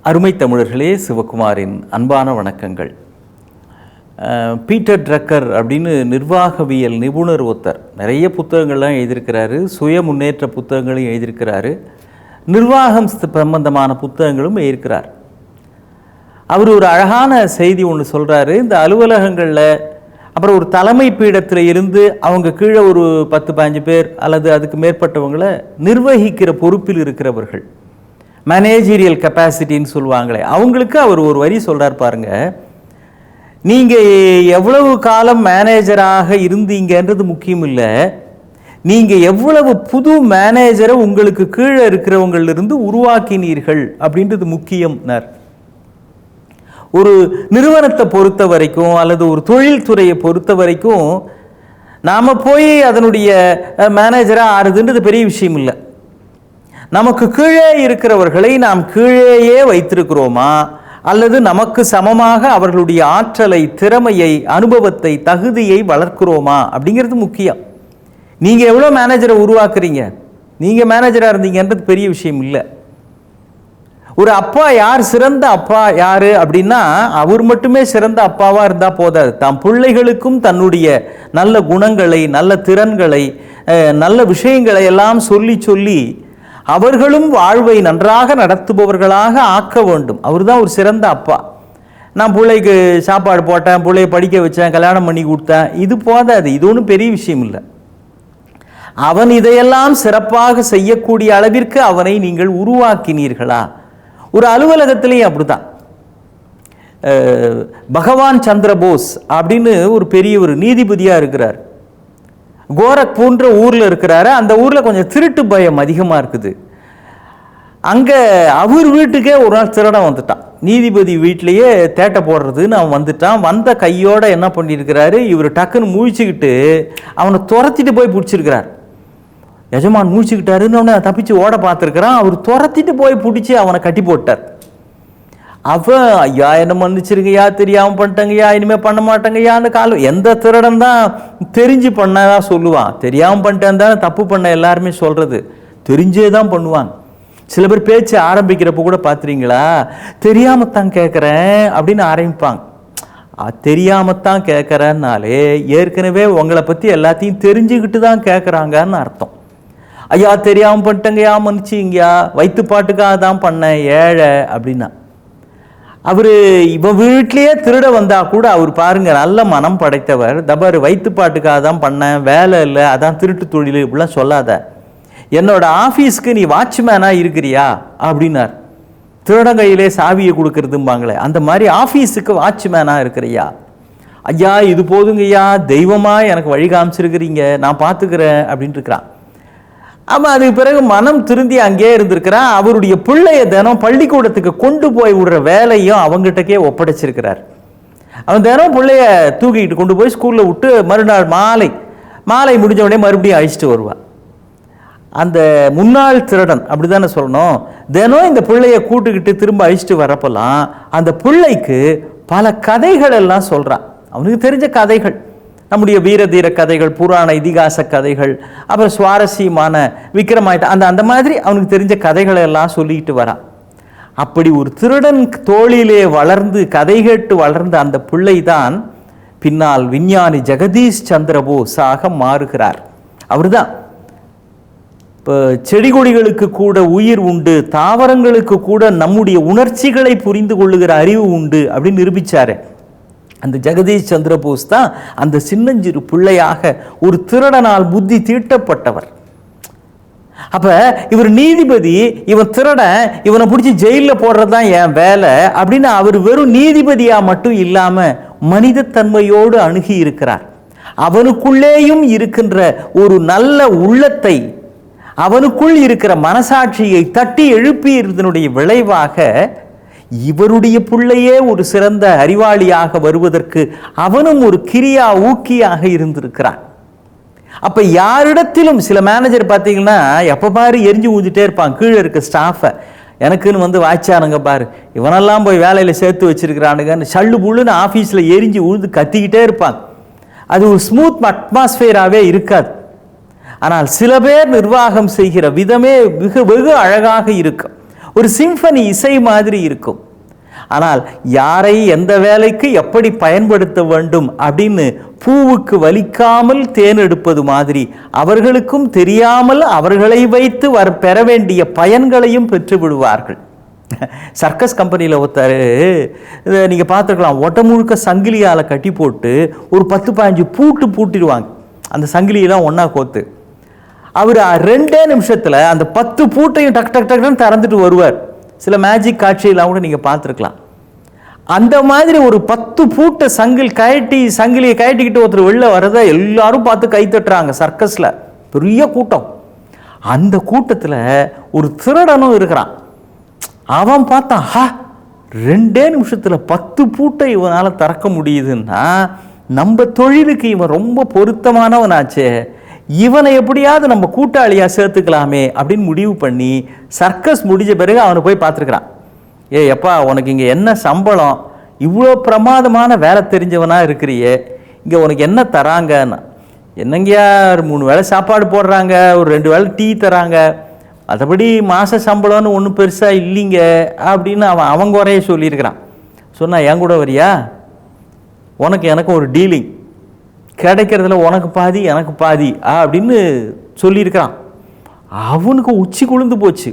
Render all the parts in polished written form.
அருமை தமிழர்களே, சிவகுமாரின் அன்பான வணக்கங்கள். பீட்டர் ட்ரக்கர் அப்படின்னு நிர்வாகவியல் நிபுணர் ஒருத்தர் நிறைய புத்தகங்கள்லாம் எழுதியிருக்கிறாரு. சுய முன்னேற்ற புத்தகங்களையும் எழுதியிருக்கிறாரு. நிர்வாகம் சம்பந்தமான புத்தகங்களும் எழுதியிருக்கிறார். அவர் ஒரு அழகான செய்தி ஒன்று சொல்கிறாரு. இந்த அலுவலகங்களில் அப்புறம் ஒரு தலைமை பீடத்தில் இருந்து அவங்க கீழே ஒரு 10-15 பேர் அல்லது அதுக்கு மேற்பட்டவங்களை நிர்வகிக்கிற பொறுப்பில் இருக்கிறவர்கள், மேனேஜீரியல் கெப்பாசிட்டின்னு சொல்லுவாங்களே, அவங்களுக்கு அவர் ஒரு வரி சொல்கிறார் பாருங்க. நீங்கள் எவ்வளவு காலம் மேனேஜராக இருந்தீங்கன்றது முக்கியம் இல்லை, நீங்கள் எவ்வளவு புது மேனேஜரை உங்களுக்கு கீழே இருக்கிறவங்களிலிருந்து உருவாக்கினீர்கள் அப்படின்றது முக்கியம்னார். ஒரு நிறுவனத்தை பொறுத்த வரைக்கும் அல்லது ஒரு தொழில்துறையை பொறுத்த வரைக்கும் நாம் போய் அதனுடைய மேனேஜராக ஆறுதுன்றது பெரிய விஷயம் இல்லை. நமக்கு கீழே இருக்கிறவர்களை நாம் கீழேயே வைத்திருக்கிறோமா அல்லது நமக்கு சமமாக அவர்களுடைய ஆற்றலை, திறமையை, அனுபவத்தை, தகுதியை வளர்க்கிறோமா அப்படிங்கிறது முக்கியம். நீங்கள் எவ்வளோ மேனேஜரை உருவாக்குறீங்க, நீங்கள் மேனேஜராக இருந்தீங்கன்றது பெரிய விஷயம் இல்லை. ஒரு அப்பா யார் சிறந்த அப்பா யார் அப்படின்னா அவர் மட்டுமே சிறந்த அப்பாவாக இருந்தால் போதாது. தாம் பிள்ளைகளுக்கும் தன்னுடைய நல்ல குணங்களை, நல்ல திறன்களை, நல்ல விஷயங்களை எல்லாம் சொல்லி சொல்லி அவர்களும் வாழ்வை நன்றாக நடத்துபவர்களாக ஆக்க வேண்டும். அவர் தான் ஒரு சிறந்த அப்பா. நான் பிள்ளைக்கு சாப்பாடு போட்டேன், பிள்ளைய படிக்க வச்சேன், கல்யாணம் பண்ணி கொடுத்தேன், இது போதாது. இது ஒன்றும் பெரிய விஷயம் இல்லை. அவன் இதையெல்லாம் சிறப்பாக செய்யக்கூடிய அளவிற்கு அவனை நீங்கள் உருவாக்கினீர்களா? ஒரு அலுவலகத்திலேயே அப்படிதான். பகவான் சந்திரபோஸ் அப்படின்னு ஒரு பெரிய ஒரு நீதிபதியாக இருக்கிறார். கோரக்பூர்ன்ற ஊரில் இருக்கிறாரு. அந்த ஊரில் கொஞ்சம் திருட்டு பயம் அதிகமாக இருக்குது. அங்கே அவர் வீட்டுக்கே ஒரு நாள் திருடன் வந்துட்டான். நீதிபதி வீட்டிலையே தேட்டை போடுறதுன்னு அவன் வந்துட்டான். வந்த கையோடு என்ன பண்ணியிருக்கிறாரு, இவர் டக்குன்னு முழிச்சுக்கிட்டு அவனை துரத்திட்டு போய் பிடிச்சிருக்கிறார். எஜமான் முழிச்சுக்கிட்டாருன்னு அவனை தப்பிச்சு ஓட பார்த்துருக்கிறான். அவர் துரத்திட்டு போய் பிடிச்சி அவனை கட்டி போட்டார். அவன், ஐயா என்ன மன்னிச்சிருங்கய்யா, தெரியாமல் பண்ணிட்டேங்கய்யா, இனிமேல் பண்ண மாட்டேங்கய்யா. அந்த காலம் எந்த திருடன் தான் தெரிஞ்சு பண்ணதான் சொல்லுவான். தெரியாமல் பண்ணிட்டேன் தானே தப்பு பண்ண எல்லாருமே சொல்கிறது. தெரிஞ்சே தான் பண்ணுவாங்க. சில பேர் பேச்சு ஆரம்பிக்கிறப்ப கூட பார்த்துறீங்களா, தெரியாமத்தான் கேட்குறேன் அப்படின்னு ஆரம்பிப்பாங்க. தெரியாமத்தான் கேட்குறேன்னாலே ஏற்கனவே உங்களை பற்றி எல்லாத்தையும் தெரிஞ்சுக்கிட்டு தான் கேட்குறாங்கன்னு அர்த்தம். ஐயா தெரியாமல் பண்ணிட்டேங்கய்யா, மன்னிச்சிங்கய்யா, வயிற்றுப்பாட்டுக்காக தான் பண்ணேன், ஏழை அப்படின்னா. அவர் இவன் வீட்லேயே திருட வந்தால் கூட அவர் பாருங்க நல்ல மனம் படைத்தவர். தபார் வயிற்றுப்பாட்டுக்காக தான் பண்ணேன், வேலை இல்லை, அதான் திருட்டு தொழில், இப்படிலாம் சொல்லாத. என்னோட ஆஃபீஸ்க்கு நீ வாட்ச்மேனாக இருக்கிறியா அப்படின்னார். திருடன் கையிலே சாவியை கொடுக்கறதும்பாங்களே, அந்த மாதிரி ஆஃபீஸுக்கு வாட்ச்மேனாக இருக்கிறியா? ஐயா இது போதுங்கய்யா, தெய்வமாக எனக்கு வழி காமிச்சிருக்கிறீங்க, நான் பார்த்துக்கிறேன் அப்படின்ட்டு இருக்கிறான். ஆமாம், அதுக்கு பிறகு மனம் திருந்தி அங்கேயே இருந்திருக்கிறான். அவருடைய பிள்ளைய தினம் பள்ளிக்கூடத்துக்கு கொண்டு போய் விடுற வேலையும் அவங்ககிட்டக்கே ஒப்படைச்சிருக்கிறார். அவன் தினம் பிள்ளைய தூக்கிக்கிட்டு கொண்டு போய் ஸ்கூலில் விட்டு மறுநாள் மாலை முடிஞ்ச உடனே மறுபடியும் அழிச்சிட்டு வருவான். அந்த முன்னாள் திருடன் அப்படி தானே சொல்லணும். தினம் இந்த பிள்ளைய கூட்டுக்கிட்டு திரும்ப அழிச்சிட்டு வரப்பெல்லாம் அந்த பிள்ளைக்கு பல கதைகள் எல்லாம் சொல்கிறான். அவனுக்கு தெரிஞ்ச கதைகள், நம்முடைய வீரதீர கதைகள், புராண இதிகாச கதைகள், அப்புறம் சுவாரஸ்யமான விக்ரமாயிட்ட அந்த மாதிரி அவனுக்கு தெரிஞ்ச கதைகளை எல்லாம் சொல்லிட்டு வரான். அப்படி ஒரு திருடன் தோளிலே வளர்ந்து கதை கேட்டு வளர்ந்த அந்த பிள்ளை தான் பின்னால் விஞ்ஞானி ஜெகதீஷ் சந்திர போஸாக மாறுகிறார். அவர் தான் இப்போ செடி கொடிகளுக்கு கூட உயிர் உண்டு, தாவரங்களுக்கு கூட நம்முடைய உணர்ச்சிகளை புரிந்து கொள்ளுகிற அறிவு உண்டு அப்படின்னு நிரூபித்தார். அந்த ஜெகதீஷ் சந்திர போஸ் தான் அந்த சின்னஞ்சிறு பிள்ளையாக ஒரு திருடனால் புத்தி தீட்டப்பட்டவர். அப்போ இவர் நீதிபதி, இவன் திருடன், இவனை பிடிச்சி ஜெயிலில் போடுறது தான் என் வேலை அப்படின்னு அவர் வெறும் நீதிபதியாக மட்டும் இல்லாமல் மனிதத்தன்மையோடு அணுகி இருக்கிறார். அவனுக்குள்ளேயும் இருக்கின்ற ஒரு நல்ல உள்ளத்தை, அவனுக்குள் இருக்கிற மனசாட்சியை தட்டி எழுப்பியதனுடைய விளைவாக இவருடைய பிள்ளையே ஒரு சிறந்த அறிவாளியாக வருவதற்கு அவனும் ஒரு கிரியா ஊக்கியாக இருந்திருக்கிறான். அப்போ யாரிடத்திலும் சில மேனேஜர் பார்த்தீங்கன்னா எப்போ பாரு எரிஞ்சு ஊஞ்சிட்டே இருப்பான் கீழே இருக்க ஸ்டாஃபை. எனக்குன்னு வாய்ச்சானுங்க பாரு, இவனெல்லாம் போய் வேலையில் சேர்த்து வச்சிருக்கிறானுங்கன்னு சல்லு புள்ளுன்னு ஆஃபீஸில் எரிஞ்சு உழுது கத்திக்கிட்டே இருப்பாங்க. அது ஒரு ஸ்மூத் அட்மாஸ்பியராகவே இருக்காது. ஆனால் சில பேர் நிர்வாகம் செய்கிற விதமே வெகு அழகாக இருக்கும். ஒரு சிம்பனி இசை மாதிரி இருக்கும். ஆனால் யாரை எந்த வேலைக்கு எப்படி பயன்படுத்த வேண்டும் அப்படின்னு பூவுக்கு வலிக்காமல் தேன் எடுப்பது மாதிரி அவர்களுக்கும் தெரியாமல் அவர்களை வைத்து பெற வேண்டிய பயன்களையும் பெற்று விடுவார்கள். சர்க்கஸ் கம்பெனியில் ஒருத்தர் நீங்கள் பார்த்துருக்கலாம், ஒட்ட முழுக்க சங்கிலியால் கட்டி போட்டு ஒரு 10-15 பூட்டிடுவாங்க. அந்த சங்கிலியெல்லாம் ஒன்றா கோத்து அவர் 2 நிமிஷத்தில் அந்த 10 பூட்டையும் டக் டக் டக்குன்னு திறந்துட்டு வருவார். சில மேஜிக் காட்சியெல்லாம் கூட நீங்கள் பார்த்துருக்கலாம். அந்த மாதிரி ஒரு 10 பூட்டை சங்கிலியை கயட்டிக்கிட்டு ஒருத்தர் வெளில வரதை எல்லாரும் பார்த்து கை தட்டுறாங்க. சர்க்கஸில் பெரிய கூட்டம். அந்த கூட்டத்தில் ஒரு திருடனும் இருக்கிறான். அவன் பார்த்தான், 2 நிமிஷத்தில் 10 பூட்டை இவனால் திறக்க முடியுதுன்னா நம்ம தொழிலுக்கு இவன் ரொம்ப பொருத்தமானவனாச்சே, இவனை எப்படியாவது நம்ம கூட்டாளியாக சேர்த்துக்கலாமே அப்படின்னு முடிவு பண்ணி சர்க்கஸ் முடிஞ்ச பிறகு அவனை போய் பார்த்துருக்குறான். எப்பா, உனக்கு இங்கே என்ன சம்பளம்? இவ்வளோ பிரமாதமான வேலை தெரிஞ்சவனாக இருக்கிறியே, இங்கே உனக்கு என்ன தராங்கன்னா, என்னங்கயா 3 வேளை சாப்பாடு போடுறாங்க, ஒரு 2 வேளை டீ தராங்க, மற்றபடி மாத சம்பளம்னு ஒன்றும் பெருசாக இல்லைங்க அப்படின்னு அவங்க குறைய சொல்லியிருக்கிறான். சொன்னா, என் கூட வரியா, எனக்கு ஒரு டீலிங் கிடைக்கிறதுல உனக்கு பாதி எனக்கு பாதி அப்படின்னு சொல்லியிருக்கிறான். அவனுக்கு உச்சி குளிர்ந்து போச்சு.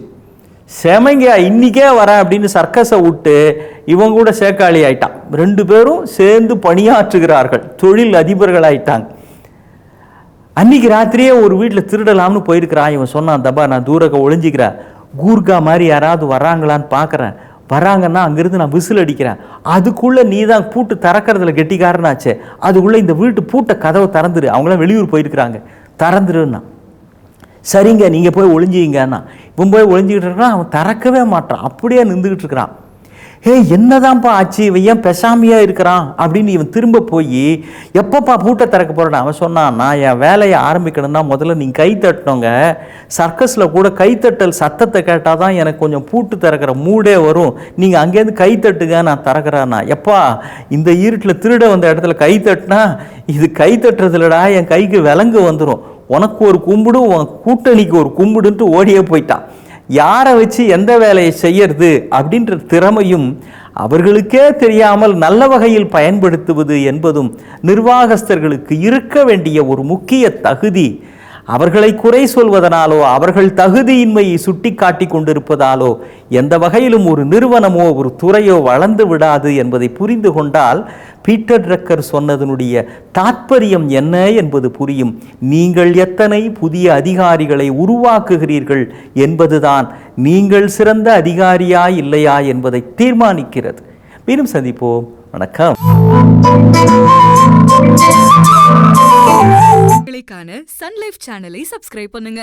செமைங்க, இன்னைக்கே வரேன் அப்படின்னு சர்க்கஸை விட்டு இவங்க கூட சேக்காளி ஆயிட்டான். 2 பேரும் சேர்ந்து பணியாற்றுகிறார்கள், தொழில் அதிபர்கள் ஆயிட்டாங்க. அன்னைக்கு ராத்திரியே ஒரு வீட்டில் திருடலாம்னு போயிருக்கிறான். இவன் சொன்னான், தப்பா நான் தூரக்க ஒளிஞ்சிக்கிறேன், கூர்கா மாதிரி யாராவது வராங்களான்னு பார்க்குறேன், வராங்கன்னா அங்கிருந்து நான் விசில் அடிக்கிறேன், அதுக்குள்ளே நீ தான் பூட்டு திறக்கிறதுல கெட்டிக்காரனாச்சே, அதுக்குள்ளே இந்த வீட்டு பூட்டை கதவை திறந்துரு, அவங்களாம் வெளியூர் போயிருக்கிறாங்க, திறந்துருன்னா. சரிங்க, நீங்கள் போய் ஒளிஞ்சிங்கண்ணா. இவன் போய் ஒளிஞ்சிக்கிட்டு இருக்கிறான். அவன் திறக்கவே மாட்டான், அப்படியே நின்றுக்கிட்டு இருக்கிறான். என்னதான்ப்பா ஆச்சு, இவன் ஏன் பெசாமியாக இருக்கிறான் அப்படின்னு இவன் திரும்ப போய் எப்பப்பா பூட்டை திறக்க போகிறேன். அவன் சொன்னான், நான் என் வேலையை ஆரம்பிக்கணும்னா முதல்ல நீங்கள் கை தட்டணுங்க, சர்க்கஸில் கூட கைத்தட்டல் சத்தத்தை கேட்டால் தான் எனக்கு கொஞ்சம் பூட்டு திறக்கிற மூடே வரும், நீங்கள் அங்கேருந்து கை தட்டுங்க, நான் திறக்கிறேன்னா. எப்பா, இந்த இருட்டில் திருட வந்த இடத்துல கை தட்டினா இது கை தட்டுறதுலடா, என் கைக்கு விலங்கு வந்துடும், உனக்கு ஒரு கும்பிடு உன் கூட்டணிக்கு ஒரு கும்பிடுன்ட்டு ஓடியே போயிட்டான். யாரை வச்சு எந்த வேலையை செய்யறது அப்படின்ற திறமையும் அவர்களுக்கே தெரியாமல் நல்ல வகையில் பயன்படுத்துவது என்பதும் நிர்வாகஸ்தர்களுக்கு இருக்க வேண்டிய ஒரு முக்கிய தகுதி. அவர்களை குறை சொல்வதனாலோ அவர்கள் தகுதியின்மையை சுட்டி காட்டி கொண்டிருப்பதாலோ எந்த வகையிலும் ஒரு நிறுவனமோ ஒரு துறையோ வளர்ந்து விடாது என்பதை புரிந்து கொண்டால் பீட்டர் ட்ரக்கர் சொன்னதனுடைய தாற்பயம் என்ன என்பது புரியும். நீங்கள் எத்தனை புதிய அதிகாரிகளை உருவாக்குகிறீர்கள் என்பதுதான் நீங்கள் சிறந்த அதிகாரியா இல்லையா என்பதை தீர்மானிக்கிறது. மீண்டும் சந்திப்போம். வணக்கம். சன் லைஃப் சேனலை சப்ஸ்கிரைப் பண்ணுங்க.